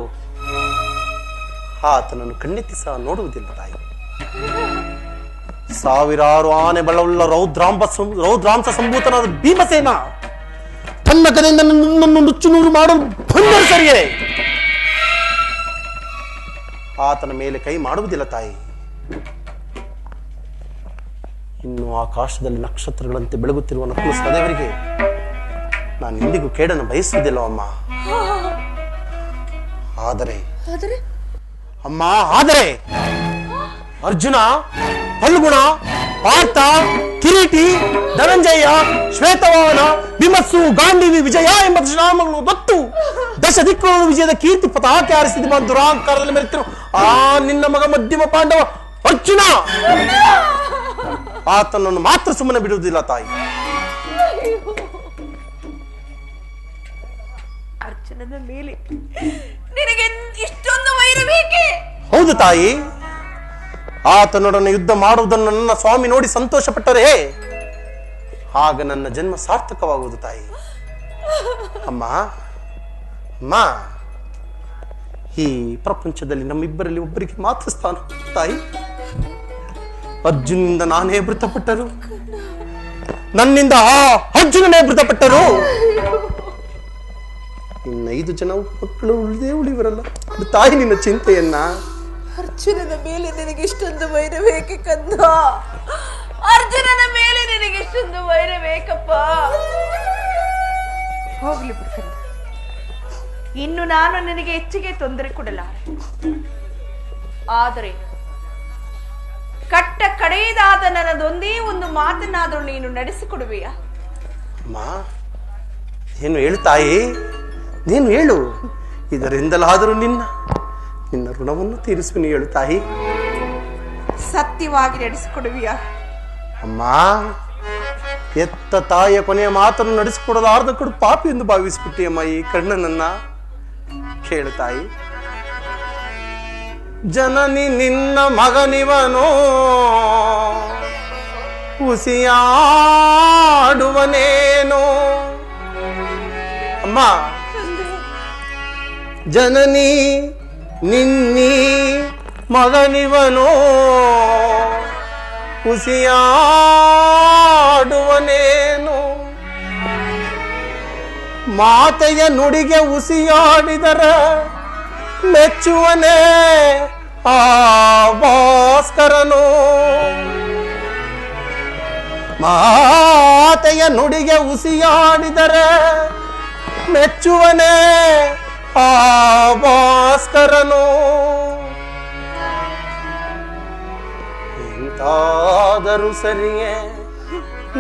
ಆತನನ್ನು ಕಣ್ಣೆತ್ತಿ ಸಹ ನೋಡುವುದಿಲ್ಲ ತಾಯಿ. ಸಾವಿರಾರು ಆನೆ ಬಲವುಳ್ಳ ರೌದ್ರಾಂಶ ಸಂಭೂತನಾದ ಭೀಮಸೇನ ತನ್ನ ಕಡೆಯಿಂದ ನನ್ನನ್ನು ನುಚ್ಚು ನೂರು ಮಾಡಲು ಬಂದರೂ ಸರಿಯೇ, ಆತನ ಮೇಲೆ ಕೈ ಮಾಡುವುದಿಲ್ಲ ತಾಯಿ. ಇನ್ನು ಆಕಾಶದಲ್ಲಿ ನಕ್ಷತ್ರಗಳಂತೆ ಬೆಳಗುತ್ತಿರುವ ನಕುಲ ಸಹದೇವರಿಗೆ ನಾನು ಎಂದಿಗೂ ಕೇಡನ್ನು ಬಯಸುವುದಿಲ್ಲವಮ್ಮ. ಆದರೆ ಅರ್ಜುನ, ಫಲ್ಗುಣ, ಪಾರ್ಥ, ಕಿರೀಟಿ, ಧನಂಜಯ, ಶ್ವೇತವಾಹನ, ವಿಮಸ್ಸು, ಗಾಂಡೀವಿ, ವಿಜಯ ಎಂಬ ನಾಮಗಳನ್ನು ದತ್ತು ದಶ ದಿಕ್ಕುಗಳ ವಿಜಯದ ಕೀರ್ತಿ ಪತಾಕೆ ಹಾರಿಸಿದ ದುರಾಂಕಾರದಲ್ಲಿ ಮೆರೆತಿರು ನಿನ್ನ ಮಗ ಮಧ್ಯಮ ಪಾಂಡವ ಅರ್ಜುನ, ಆತನನ್ನು ಮಾತ್ರ ಸುಮ್ಮನೆ ಬಿಡುವುದಿಲ್ಲ ತಾಯಿ. ಅರ್ಜುನನ ಮೇಲೆ ನಿನಗೆ ಇಷ್ಟೊಂದು ವೈರವೇಕೆ? ಹೌದು ತಾಯಿ, ಆತನೊಡನೆ ಯುದ್ಧ ಮಾಡುವುದನ್ನು ನನ್ನ ಸ್ವಾಮಿ ನೋಡಿ ಸಂತೋಷ ಪಟ್ಟರೆ ಆಗ ನನ್ನ ಜನ್ಮ ಸಾರ್ಥಕವಾಗುವುದು ತಾಯಿ. ಅಮ್ಮ, ಈ ಪ್ರಪಂಚದಲ್ಲಿ ನಮ್ಮಿಬ್ಬರಲ್ಲಿ ಒಬ್ಬರಿಗೆ ಮಾತ್ರ ಸ್ಥಾನ ತಾಯಿ. ಅರ್ಜುನಿಂದ ನಾನೇ ಮೃತಪಟ್ಟರು, ನನ್ನಿಂದ ಅರ್ಜುನನೇ ಮೃತಪಟ್ಟರು, ಇನ್ನ 5 ಜನ ಮಕ್ಕಳು ಉಳಿವರಲ್ಲ ತಾಯಿ. ನಿನ್ನ ಚಿಂತೆಯನ್ನ ಅರ್ಜುನನ ಮೇಲೆ ನಿನಗೆ ಇಷ್ಟೊಂದು ವೈರವೇಕೆ ಕಂದ? ಅರ್ಜುನನ ಮೇಲೆ ನಿನಗೆ ಇಷ್ಟೊಂದು ವೈರವೇಕಪ್ಪ? ಹೋಗ್ಲಿ ಬಿಡ್ಕಂದ, ಇನ್ನು ನಾನು ನಿನಗೆ ಹೆಚ್ಚಿಗೆ ತೊಂದರೆ ಕೊಡಲಾರೆ. ಆದರೆ ಕಟ್ಟ ಕಡೆಯದಾದ ನನ್ನದೊಂದೇ ಒಂದು ಮಾತನ್ನಾದರೂ ನೀನು ನಡೆಸಿಕೊಡುವೆಯಾ? ಅಮ್ಮ, ಏನು ಹೇಳು ತಾಯಿ, ನೀನು ಹೇಳು. ಇದರಿಂದಲಾದರೂ ನಿನ್ನ ಋಣವನ್ನು ತೀರಿಸುವನು ಹೇಳು ತಾಯಿ. ಸತ್ಯವಾಗಿ ನಡೆಸಿಕೊಡುವಿಯಾ? ಅಮ್ಮ, ಎತ್ತ ತಾಯಿಯ ಕೊನೆಯ ಮಾತನ್ನು ನಡೆಸಿಕೊಡಲಾರ್ದ ಕೊಡು ಪಾಪಿ ಎಂದು ಭಾವಿಸ್ಬಿಟ್ಟಿಯಮ್ಮ ಈ ಕರ್ಣನನ್ನ. ಕೇಳು ತಾಯಿ. ಜನನಿ ನಿನ್ನ ಮಗನಿವನೋ ಹುಸಿಯಾಡುವನೇನೋ. ಅಮ್ಮ, ಜನನಿ ನಿನ್ನಿ ಮಗನಿವನೋ ಹುಸಿಯಾಡುವನೇನು. ಮಾತೆಯ ನುಡಿಗೆ ಹುಸಿಯಾಡಿದರ ಮೆಚ್ಚುವನೇ ಆ ಭಾಸ್ಕರನು. ಮಾತೆಯ ನುಡಿಗೆ ಹುಸಿಯಾಡಿದರೆ ಮೆಚ್ಚುವನೇ ಆ ಭಾಸ್ಕರನು. ಎಂತಾದರೂ ಸರಿಯೇ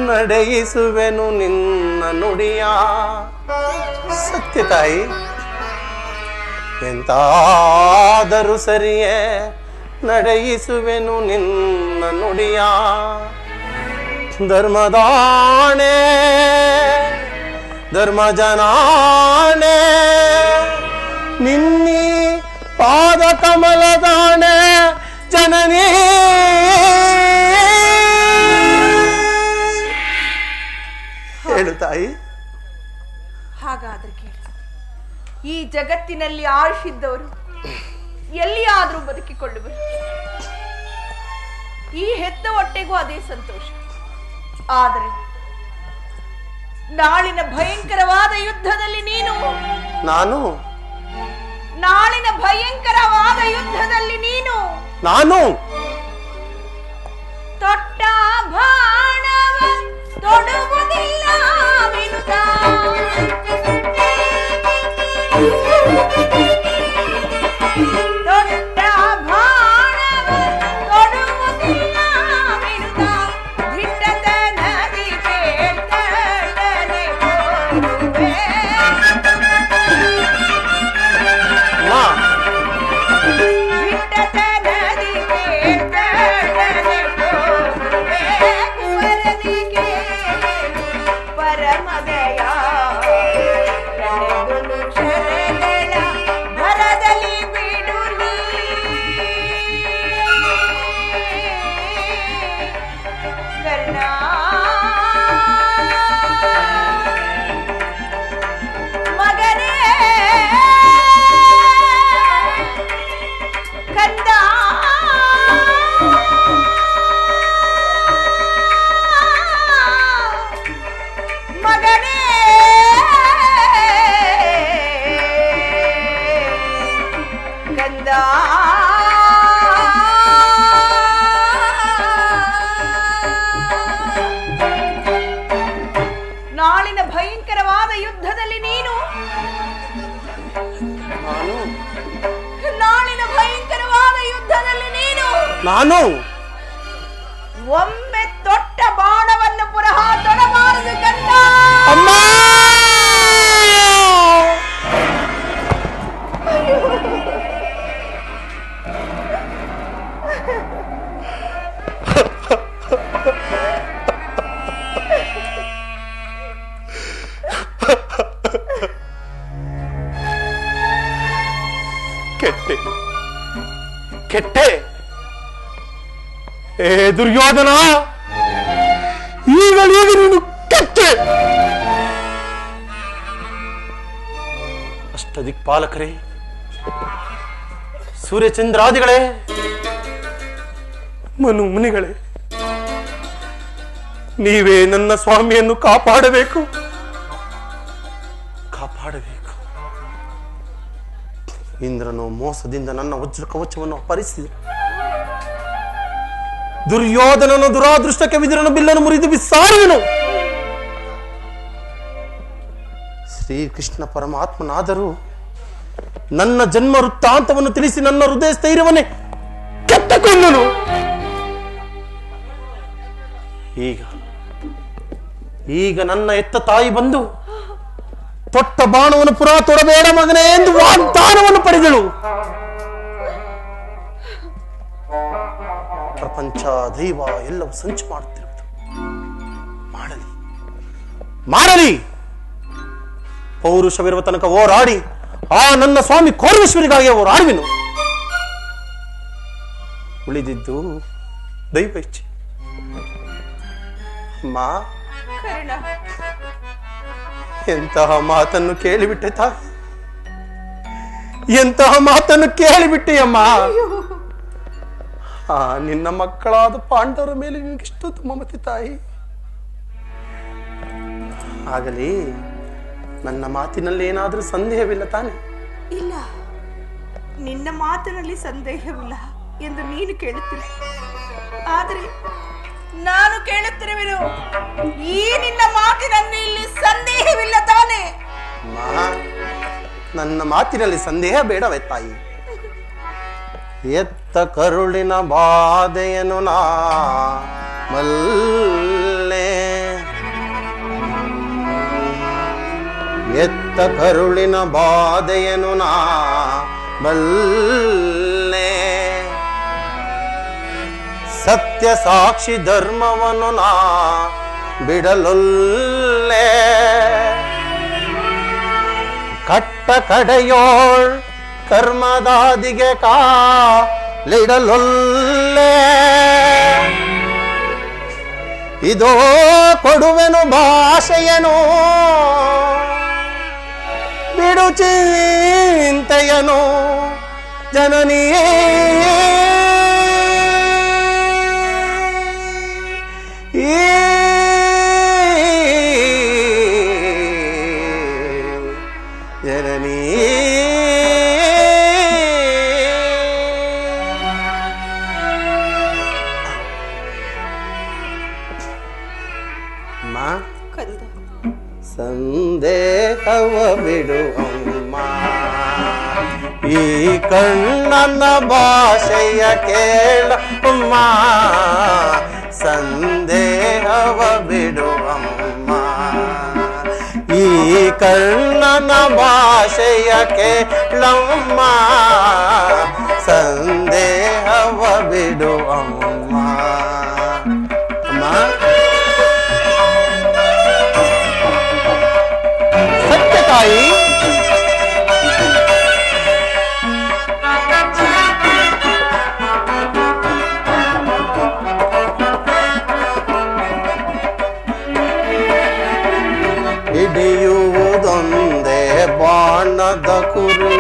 ನಡೆಯಿಸುವೆನು ನಿನ್ನ ನುಡಿಯ. ಸತ್ಯ ತಾಯಿ, ಎಂತಾದರೂ ಸರಿಯೇ ನಡೆಯಿಸುವೆನು ನಿನ್ನ ನುಡಿಯ. ಧರ್ಮದಾಣೆ ಧರ್ಮಜನಾಣೆ ನಿನ್ನಿ ಪಾದ ಕಮಲದಾಣೆ ಜನನಿ. ಹೇಳು ತಾಯಿ. ಹಾಗಾದ್ರೆ ಕೇಳಿ, ಈ ಜಗತ್ತಿನಲ್ಲಿ ಆಯುಷಿದ್ದವರು ಎಲ್ಲಿಯಾದ್ರೂ ಬದುಕಿಕೊಳ್ಳುವರು. ಈ ಹೆತ್ತ ಹೊಟ್ಟೆಗೂ ಅದೇ ಸಂತೋಷ. ಆದರೆ ನಾಳಿನ ಭಯಂಕರವಾದ ಯುದ್ಧದಲ್ಲಿ ನಾಳಿನ ಭಯಂಕರವಾದ ಯುದ್ಧದಲ್ಲಿ ನಾನು ತೊಟ್ಟ ಬಾಣವ ತೊಡುವುದಿಲ್ಲ ವಿನುತ. ತೊಟ್ಟ ಬಾಣವ ತೊಡುವುದಿಲ್ಲ ವಿನುತ. ಧಿಟ್ಟದ ನದಿ ಬೇಟನೆ ಹೋಗುವೆ. ಧಿಟ್ಟದ ನದಿ ಬೇಟನೆ ಹೋಗುವೆ. ಕುವರನಿಗೆ ಪರಮದಯ ರಣಗುಲು ಶರಗಳ ಭರದಲ್ಲಿ ಬಿಡುಲಿ. ಕರ್ಣ ಮಗನೇ ಕಂದ ಮಗನೇ ಕಂದ. ನಾಳಿನ ಭಯಂಕರವಾದ ಯುದ್ಧದಲ್ಲಿ ನಾಳಿನ ಭಯಂಕರವಾದ ಯುದ್ಧದಲ್ಲಿ ನಾನು ಒಮ್ಮೆ ತೊಟ್ಟ ಬಾಣವನ್ನು ಪುನಃ ತೊಡಬಾರದು ಕಂದ. ಅಮ್ಮ. ಕೆಟ್ಟೆ ಏ ದುರ್ಯೋಧನ, ಈಗಲೀಗ ನೀನು ಕೆಟ್ಟೆ. ಅಷ್ಟದಿಕ್ಪಾಲಕರೇ, ಸೂರ್ಯಚಂದ್ರಾದಿಗಳೇ, ಮನು ಮುನಿಗಳೇ, ನೀವೇ ನನ್ನ ಸ್ವಾಮಿಯನ್ನು ಕಾಪಾಡಬೇಕು. ಇಂದ್ರನು ಮೋಸದಿಂದ ನನ್ನ ವಜ್ರ ಕವಚವನ್ನು ಅಪಹರಿಸಿದರು. ದುರ್ಯೋಧನನ ದುರಾದೃಷ್ಟಕ್ಕೆ ವಿದುರನ ಬಿಲ್ಲನ್ನು ಮುರಿದು ಬಿಸಾರುವನು. ಶ್ರೀಕೃಷ್ಣ ಪರಮಾತ್ಮನಾದರೂ ನನ್ನ ಜನ್ಮ ವೃತ್ತಾಂತವನ್ನು ತಿಳಿಸಿ ನನ್ನ ಹೃದಯ ಸ್ಥೈರ್ಯವನ್ನೇ ಕೆತ್ತಕೊಂಡನು. ಈಗ ನನ್ನ ಎತ್ತ ತಾಯಿ ಬಂದು ತೊಟ್ಟ ಬಾಣವನ್ನು ಪುರಾ ತೊಡಬೇಡ ಮಗನೇ ಎಂದು ವಾಗ್ದಾನವನ್ನು ಪಡೆದಳು. ಪ್ರಪಂಚ ದೈವ ಎಲ್ಲವೂ ಸಂಚು ಮಾಡುತ್ತಿರುವುದು. ಮಾಡಲಿ ಪೌರುಷವಿರುವ ತನಕ ಹೋರಾಡಿ ಆ ನನ್ನ ಸ್ವಾಮಿ ಕೋರ್ವೇಶ್ವರಿಗಾಗಿ ಹೋರಾಡುವೆನು. ಉಳಿದಿದ್ದು ದೈವ ಇಚ್ಛೆ. ಅಮ್ಮ, ಎಂತಹ ಮಾತನ್ನು ಕೇಳಿಬಿಟ್ಟೆ ತಾಯಿ, ಎಂತಹ ಮಾತನ್ನು ಕೇಳಿಬಿಟ್ಟೆ ಅಮ್ಮ. ನಿನ್ನ ಮಕ್ಕಳಾದ ಪಾಂಡವರ ಮೇಲೆ ನಿನಗಿಷ್ಟೊಂದು ಮಮತೆ ತಾಯಿ. ಆಗಲಿ, ನನ್ನ ಮಾತಿನಲ್ಲಿ ಏನಾದರೂ ಸಂದೇಹವಿಲ್ಲ ತಾನೆ? ಇಲ್ಲ, ನಿನ್ನ ಮಾತಿನಲ್ಲಿ ಸಂದೇಹವಿಲ್ಲ ಎಂದು ನೀನು ಕೇಳುತ್ತಿಲ್ಲ. ಆದರೆ ನಾನು ಕೇಳುತ್ತಿರುವೆನು, ಈ ನಿನ್ನ ಮಾತಿನಲ್ಲಿ ಇಲ್ಲಿ ಸಂದೇಹವಿಲ್ಲ ತಾನೆ? ನನ್ನ ಮಾತಿನಲ್ಲಿ ಸಂದೇಹ ಬೇಡವೇ ತಾಯಿ? ಎತ್ತ ಕರುಳಿನ ಬಾಧೆಯನು ನಾ ಮಲ್ಲೆ ಎತ್ತ ಕರುಳಿನ ಬಾಧೆಯನು ನಾ ಬಲ್ಲೆ, ಸತ್ಯ ಸಾಕ್ಷಿ ಧರ್ಮವನ್ನು ನಾ ಬಿಡಲೊಲ್ಲೆ, ಕಟ್ಟ ಕಡೆಯೋಳ್ ಕರ್ಮದಾದಿಗೆ ಕಾಲಿಡಲೊಲ್ಲೆ, ಇದೋ ಕೊಡುವೆನು ಭಾಷೆಯನು ಬಿಡು ಚಿಂತೆಯನು ಜನನಿಯೇ, ಜನನೀ ಸಂದೇಹವ ಬಿಡು ಅಮ್ಮ, ಈ ಕಣ್ಣನ ಭಾಷೆಯ ಕೇಳಮ್ಮ, ಸಂದೇಹವ ಬಿಡು ಅಮ್ಮ, ಈ ಕಣ್ಣನ ಭಾಷೆಯ ಕೇಳಮ್ಮ, ಸಂದೇಹವ ಬಿಡು ಅಮ್ಮ. ಅಮ್ಮ ತಾಯಿ, ಹಿಡಿಯುವುದೊಂದೇ ಬಾಣದ ಕುರು,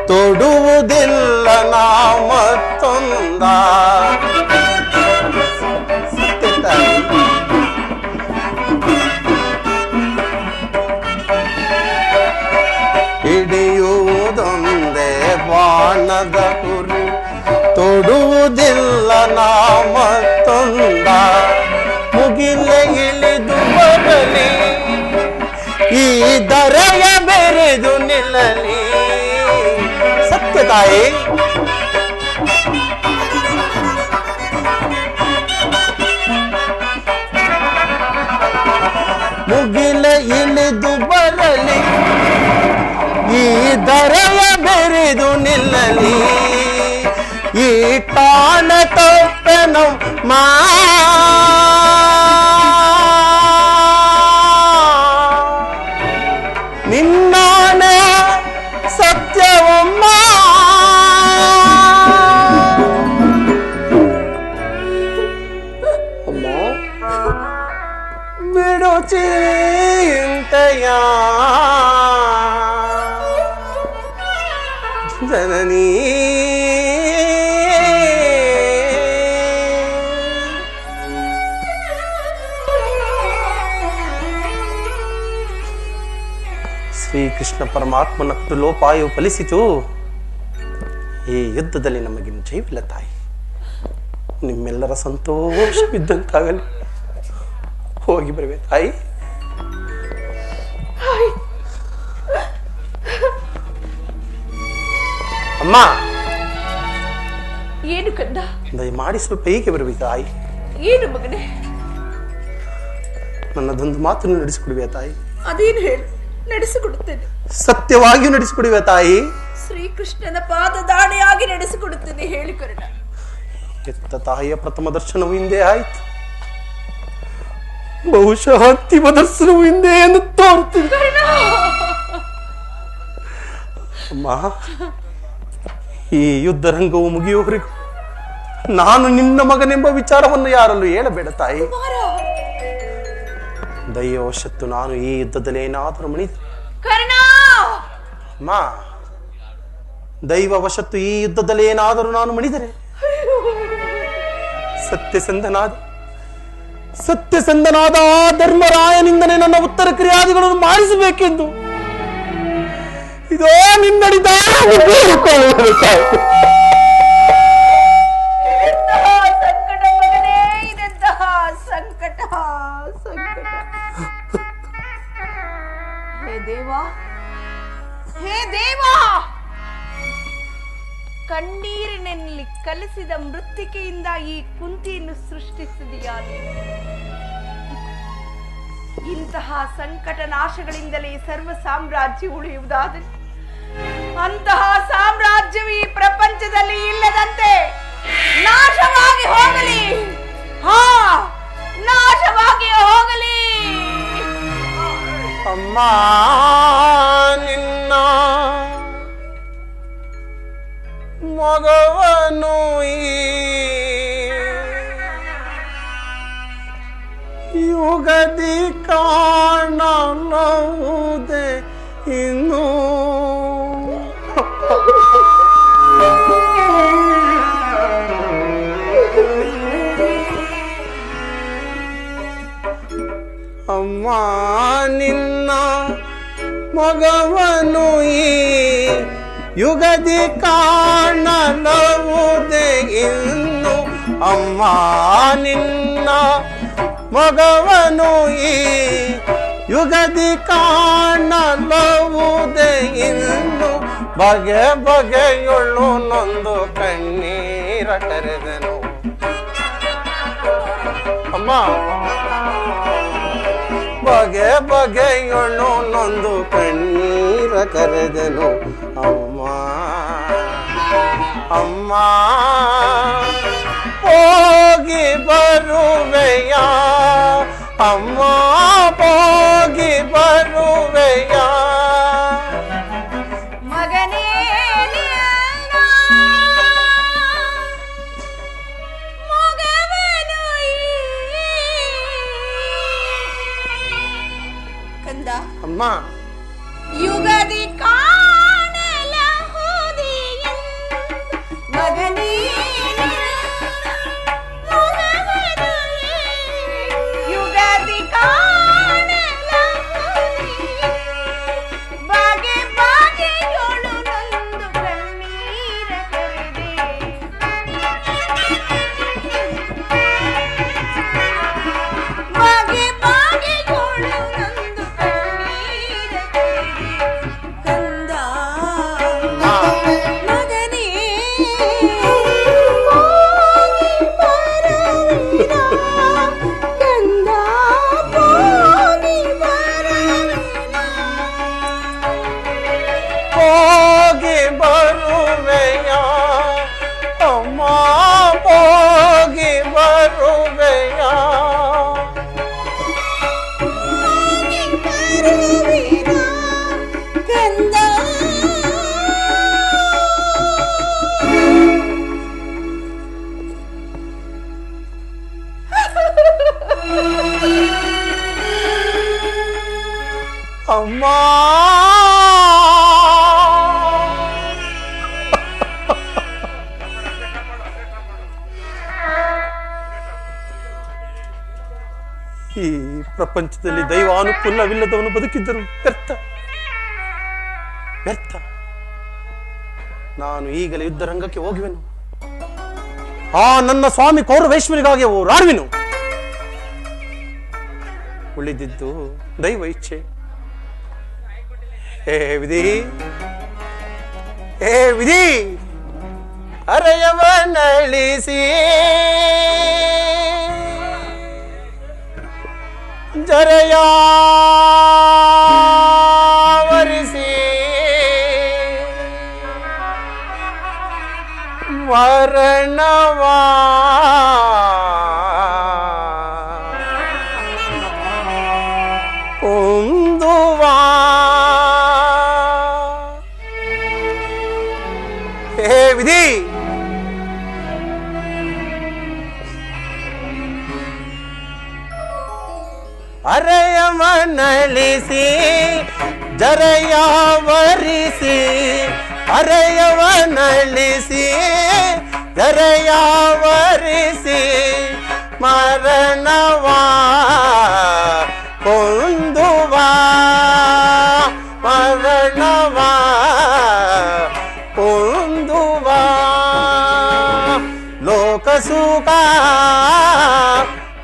ತೊಡುವುದಿಲ್ಲ ನಾ ಮತ್ತೊಂದ. ಹಿಡಿಯುವುದೊಂದೇ ಬಾಣದ ಕುರು, ತೊಡುವುದಿಲ್ಲ ನಾ ಮತ್ತೊಂದ. ಮುಗಿಲೆ ಇಳಿದು ಬರಲಿ, ಈ ದರೆಯ ಬೆರೆದು ನಿಲ್ಲಲಿ. ಸತ್ಯ ತಾಯಿ, ಮುಗಿಲೆ ಇಳಿದು ಬರಲಿ, ಈ ದರೆಯ ಬೆರೆದು ನಿಲ್ಲಲಿ. ಈ ತಾನ ತಪ್ಪೆನು ಮಾ, ನಿನ್ನಾನೆ ಸತ್ಯವಮ್ಮ. ಅಮ್ಮ ಬಿಡು ಚಿಂತೆಯ ಜನನೀ, ಶ್ರೀಕೃಷ್ಣ ಪರಮಾತ್ಮನ ಲೋಪಾಯು ಫಲಿಸಿತು. ಈ ಯುದ್ಧದಲ್ಲಿ ನಮಗಿನ್ನು ಜಯವಿಲ್ಲ ತಾಯಿ. ನಿಮ್ಮೆಲ್ಲರ ಸಂತೋಷವಿದ್ದಂತಾಗಲಿ. ಹೋಗಿ ಬರುವೆ ತಾಯಿ. ಅಮ್ಮ, ಏನು ಕಂದ? ದಯಮಾಡಿ ಸ್ವಲ್ಪ ಹೀಗೆ ಬರುವೆ ತಾಯಿ. ಏನು ಮಗನೇ? ನನ್ನದೊಂದು ಮಾತನ್ನು ನಡೆಸಿಕೊಡುವೆ ತಾಯಿ. ಅದೇನು ಹೇಳು, ನಡೆಸಿಕೊಡುತ್ತೇನೆ. ಸತ್ಯವಾಗಿಯೂ ನಡೆಸಿಕೊಡುವೆ ತಾಯಿ. ಶ್ರೀಕೃಷ್ಣನ ಪಾದದಾಣೆಯಾಗಿ ನಡೆಸಿಕೊಡುತ್ತೇನೆ, ಹೇಳಿ ಕರ್ಣ. ಎತ್ತ ತಾಯಿಯ ಪ್ರಥಮ ದರ್ಶನವು ಹಿಂದೆ ಆಯ್ತು, ಬಹುಶಃ ಅಂತಿಮ ದರ್ಶನವು ಹಿಂದೆ ಎಂದು ತೋರುತ್ತಿದೆ. ಅಮ್ಮ, ಈ ಯುದ್ಧ ರಂಗವು ಮುಗಿಯುವವರೆಗೂ ನಾನು ನಿನ್ನ ಮಗನೆಂಬ ವಿಚಾರವನ್ನು ಯಾರಲ್ಲೂ ಹೇಳಬೇಡ ತಾಯಿ. ದೈವವಶತ್ತು ನಾನು ಈ ಯುದ್ಧದಲ್ಲಿ ಏನಾದರೂ ಮಣಿದರೆ, ಅಮ್ಮ, ದೈವವಶತ್ತು ಈ ಯುದ್ಧದಲ್ಲಿ ಏನಾದರೂ ನಾನು ಮಣಿದರೆ ಸತ್ಯಸಂಧನಾದ ಧರ್ಮರಾಯನಿಂದಲೇ ನನ್ನ ಉತ್ತರ ಕ್ರಿಯಾದಿಗಳನ್ನು ಮಾಡಿಸಬೇಕೆಂದು ಇದೋ ನಿನ್ನಡಿದ ಸಂಕಟ ಮಗನೇ, ಇದೆಂತಹ ಸಂಕಟ, ಸಂಕಟ. ಹೇ ದೇವಾ, ಹೇ ದೇವಾ, ಕಣ್ಣೀರಿನಲ್ಲಿ ಕಲಿಸಿದ ಮೃತ್ತಿಕೆಯಿಂದ ಈ ಕುಂತಿಯನ್ನು ಸೃಷ್ಟಿಸಿದೆಯಾ? ಇಂತಹ ಸಂಕಟ ನಾಶಗಳಿಂದಲೇ ಸರ್ವ ಸಾಮ್ರಾಜ್ಯ ಉಳಿಯುವುದಾದರೆ ಅಂತಹ ಸಾಮ್ರಾಜ್ಯವು ಈ ಪ್ರಪಂಚದಲ್ಲಿ ಇಲ್ಲದಂತೆ ನಾಶವಾಗಿ ಹೋಗಲಿ. ಹಾ, ನಾಶವಾಗಿ ಹೋಗಲಿ. ಅಮ್ಮ ನಿನ್ನ ಮಗವನು ಯುಗದಿ ಕಾಣಲವುದೇ ಇನ್ನು. ಅಮ್ಮ ನಿನ್ನ ಮಗವನು ಯುಗದಿ ಕಾಣಲವುದೇ ಇನ್ನು. ಅಮ್ಮ ನಿನ್ನ ಮಗವನು ಯುಗದಿ ಕಾಣಲವುದೇ ಇನ್ನು. ಬಗೆ ಬಗೆಯುಳ್ಳು ನೊಂದು ಕಣ್ಣೀರ ಕರೆದನು. ಅಮ್ಮ ಬಗೆ ಬಗೆಯುಳ್ಳು ನೊಂದು ಕಣ್ಣೀರ ಕರೆದನು. ಅಮ್ಮ ಅಮ್ಮ ಹೋಗಿ ಬರುವೆಯ, ಅಮ್ಮ ಹೋಗಿ ಬರುವೆಯ. ಮಗನೇ ಕಂದ, ಅಮ್ಮ ಯುಗದಿ ಕಾಣಲಹುದಿ ಮಗನೇ ಯುಗದಿ ಕಾಣಲಹುದಿ ಬಗೆ ಬಗೆಯೊಳು ನೊಂದು ಕಣ್ಣೀರ ಕರೆದೆ. ಬಗೆ ಬಗೆಯೊಳು ನೊಂದು ಕಣ್ಣೀರ ಕರೆದೆ. ಕಂದ ಮಗನೇ ಹೋಗಿ ಬರುವಿನ, ಕಂದ ಹೋಗಿ ಬರುವಿನ. ಹೋಗಿ ಬರುವೆಯ, ಅಮ್ಮ ಹೋಗಿ ಬರುವೆಯ. ಹೋಗಿ ಬರುವಿನ ಕಂದ. ಅಮ್ಮ ಈ ಪ್ರಪಂಚದಲ್ಲಿ ದೈವಾನುಕೂಲವಿಲ್ಲದವನು ಬದುಕಿದ್ದರು ವ್ಯರ್ಥ ವ್ಯರ್ಥ. ನಾನು ಈಗಲೇ ಯುದ್ಧರಂಗಕ್ಕೆ ಹೋಗುವೆನು. ಆ ನನ್ನ ಸ್ವಾಮಿ ಕೌರವೇಶ್ವರಿಗಾಗಿ ಹೋರಾಡುವೆನು. ಉಳಿದಿದ್ದು ದೈವ ಇಚ್ಛೆ. ಹೇ ವಿಧಿ, ಹೇ ವಿಧಿ, ಅರೆಯವನಳಿಸಿ ಜರೆಯಾವರಿಸಿ ಮರಣವಾ ಕುಂದುವಾ. ಹೇ ವಿಧಿ, ಅರೆಯವನಳಿಸಿ ಜರೆಯಾವರಿಸಿ, ಅರೆಯವನಳಿಸಿ ಜರೆಯಾವರಿಸಿ ಮರಣವಾ ಕುಂದುವಾ, ಮರಣವಾ ಕುಂದುವಾ. ಲೋಕಸುಖ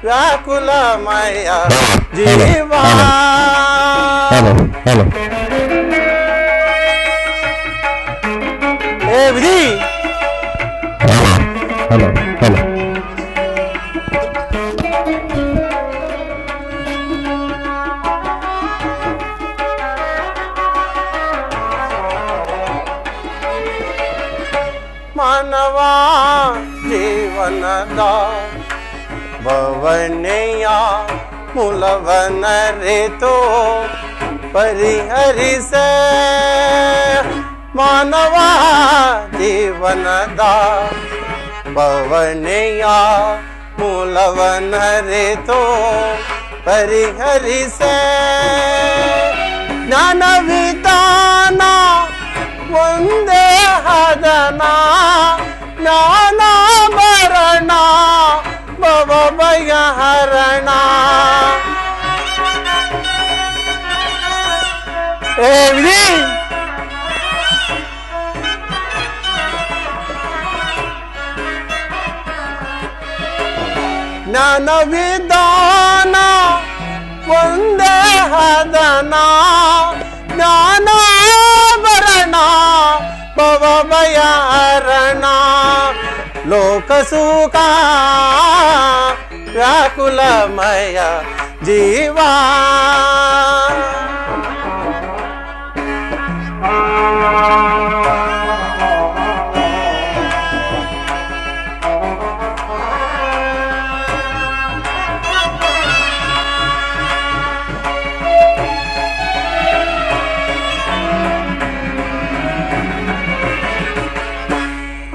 ವ್ಯಾಕುಲಮಯ ಜೀವ. ಏ ವಿಧಿ, ಮಾನವ ಜೀವನದ ಭವನೆಯ ಮೂಲವನರಿತು ಪರಿಹರಿಸ ಮಾನವ ಜೀವನದ ಭವನೆಯ ಮೂಲವನರಿತು ಪರಿಹರಿಸ ಜ್ಞಾನವಿಧಾನ ಒಂದೇ ಹದನ ಜ್ಞಾನಾಭರಣ ಭವಭಯ ಹರಣ. ಏ ವಿಧಿ ಜ್ಞಾನವಿಧಾನ ಒಂದೇ ಹದನ ಜ್ಞಾನಾಭರಣ ಭವಭಯ ಹರಣ. ಲೋಕಸುಖ ವ್ಯಾಕುಲಮಯ ಜೀವ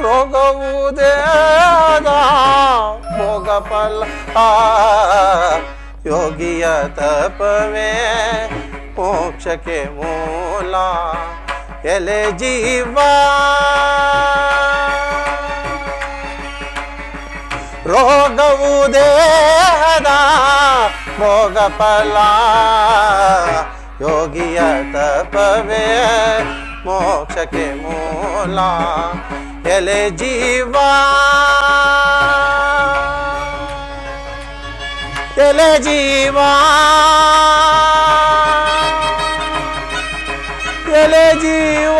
ರೋಗವು ದೇಹದ ಭೋಗಫಲ ಯೋಗಿಯ ತಪವೇ ಮೋಕ್ಷಕ್ಕೆ ಮೂಲ. ಎಲೆ ಜೀವ ರೋಗವು ದೇಹದ ಭೋಗಫಲ ಯೋಗಿಯ ತಪವೇ ಮೋಕ್ಷಕ್ಕೆ ಮೂಲ. ಎಲೆ ಜೀವ ಎಲೆ ಜೀವ ಎಲೆ ಜೀವ